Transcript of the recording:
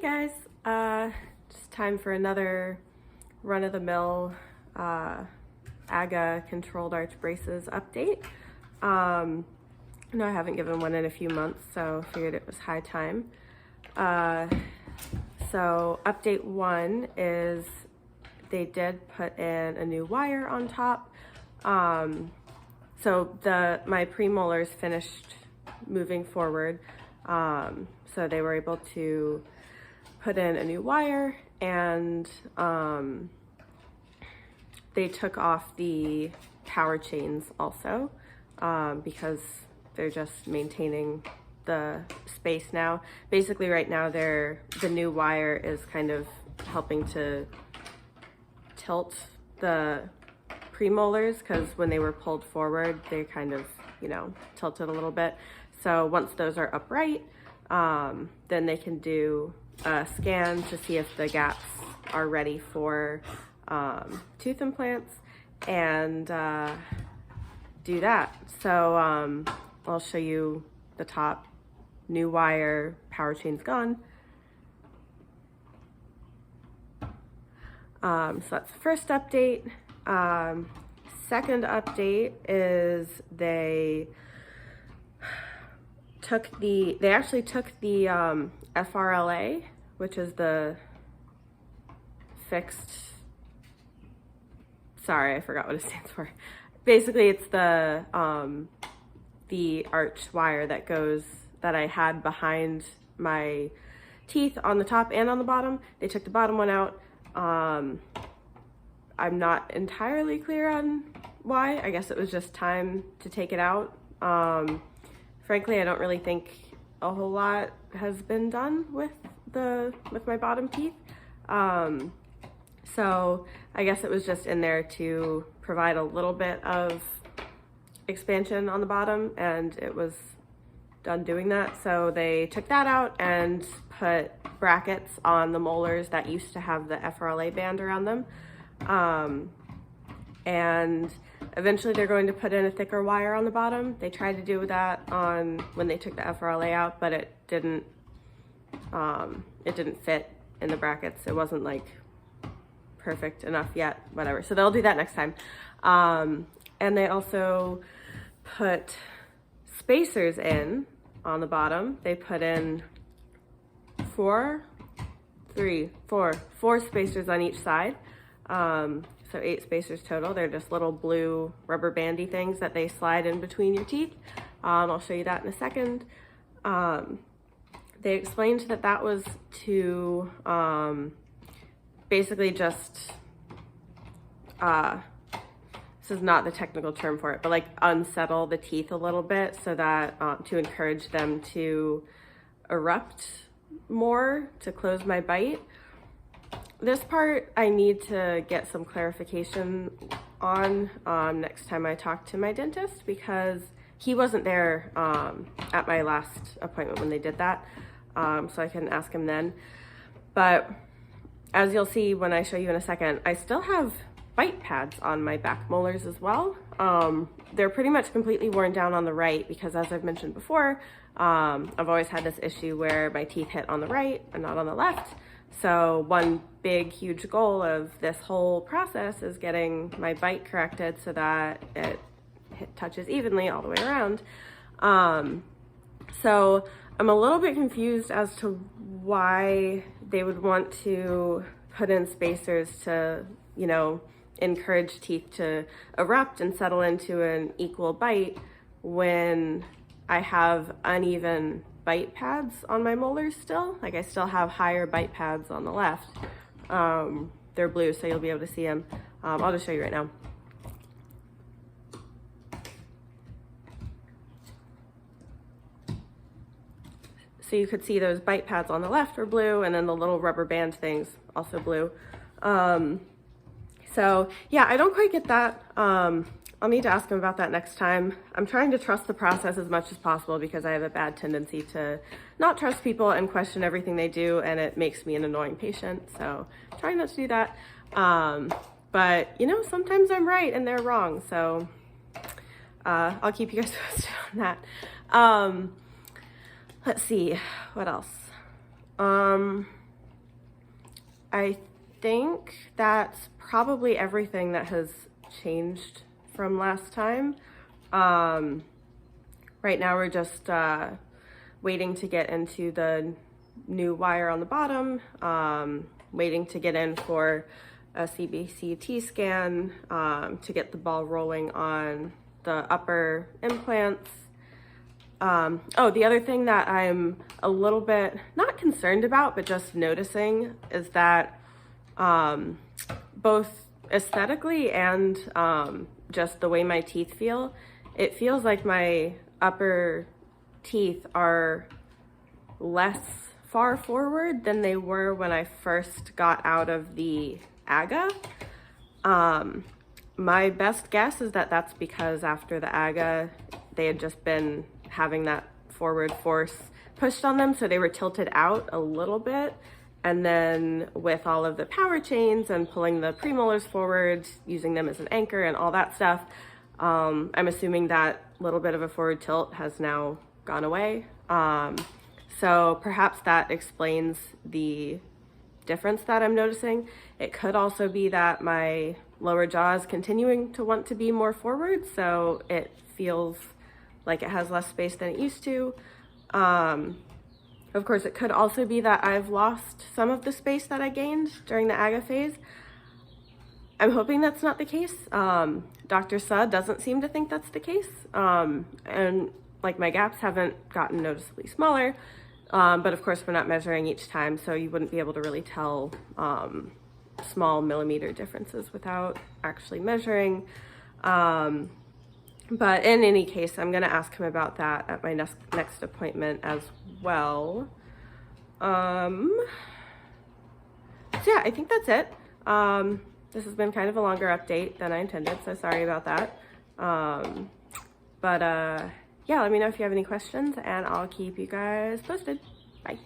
Hey guys, just time for another run-of-the-mill AGGA controlled arch braces update. No, I haven't given one in a few months, so figured it was high time. So update one is they did put in a new wire on top. So my premolars finished moving forward, so they were able to put in a new wire, and they took off the power chains also, because they're just maintaining the space now. Basically right now the new wire is kind of helping to tilt the premolars, because when they were pulled forward they kind of, tilted a little bit. So once those are upright, then they can do a scan to see if the gaps are ready for tooth implants, and do that. So I'll show you the top. New wire, power chain's gone. So that's the first update. Second update is they actually took the FRLA, which is the fixed, sorry, I forgot what it stands for. Basically, it's the arch wire that I had behind my teeth on the top and on the bottom. They took the bottom one out. I'm not entirely clear on why. I guess it was just time to take it out. Frankly, I don't really think a whole lot has been done with my bottom teeth. So I guess it was just in there to provide a little bit of expansion on the bottom, and it was done doing that. So they took that out and put brackets on the molars that used to have the FRLA band around them. And eventually they're going to put in a thicker wire on the bottom. They tried to do that when they took the FRLA out, but it didn't fit in the brackets. It wasn't like perfect enough yet, whatever. So they'll do that next time. And they also put spacers in on the bottom. They put in four spacers on each side. So 8 spacers total. They're just little blue rubber bandy things that they slide in between your teeth. I'll show you that in a second. They explained that was to basically just, this is not the technical term for it, but like unsettle the teeth a little bit, so that to encourage them to erupt more, to close my bite. This part I need to get some clarification on next time I talk to my dentist, because he wasn't there at my last appointment when they did that, so I can ask him then. But as you'll see when I show you in a second, I still have bite pads on my back molars as well. They're pretty much completely worn down on the right, because as I've mentioned before, I've always had this issue where my teeth hit on the right and not on the left. So one big, huge goal of this whole process is getting my bite corrected so that it touches evenly all the way around. So I'm a little bit confused as to why they would want to put in spacers to, encourage teeth to erupt and settle into an equal bite when I have uneven bite pads on my molars still. Like, I still have higher bite pads on the left. They're blue, so you'll be able to see them. I'll just show you right now. So you could see those bite pads on the left are blue, and then the little rubber band things also blue. So yeah, I don't quite get that. I'll need to ask him about that next time. I'm trying to trust the process as much as possible, because I have a bad tendency to not trust people and question everything they do, and it makes me an annoying patient. So I'm trying not to do that. But sometimes I'm right and they're wrong. So I'll keep you guys posted on that. Let's see, what else? I think that's probably everything that has changed from last time. Right now we're just waiting to get into the new wire on the bottom, waiting to get in for a CBCT scan to get the ball rolling on the upper implants. Oh, the other thing that I'm a little bit not concerned about, but just noticing is that both aesthetically and just the way my teeth feel, it feels like my upper teeth are less far forward than they were when I first got out of the AGGA. My best guess is that that's because after the AGGA, they had just been having that forward force pushed on them, so they were tilted out a little bit. And then with all of the power chains and pulling the premolars forward, using them as an anchor and all that stuff, I'm assuming that little bit of a forward tilt has now gone away. So perhaps that explains the difference that I'm noticing. It could also be that my lower jaw is continuing to want to be more forward, so it feels like it has less space than it used to. Of course, it could also be that I've lost some of the space that I gained during the AGGA phase. I'm hoping that's not the case. Dr. Suh doesn't seem to think that's the case. And like my gaps haven't gotten noticeably smaller, but of course we're not measuring each time, so you wouldn't be able to really tell small millimeter differences without actually measuring. But in any case, I'm gonna ask him about that at my next appointment as well. So yeah, I think that's it. This has been kind of a longer update than I intended, so sorry about that. Yeah, let me know if you have any questions and I'll keep you guys posted. Bye.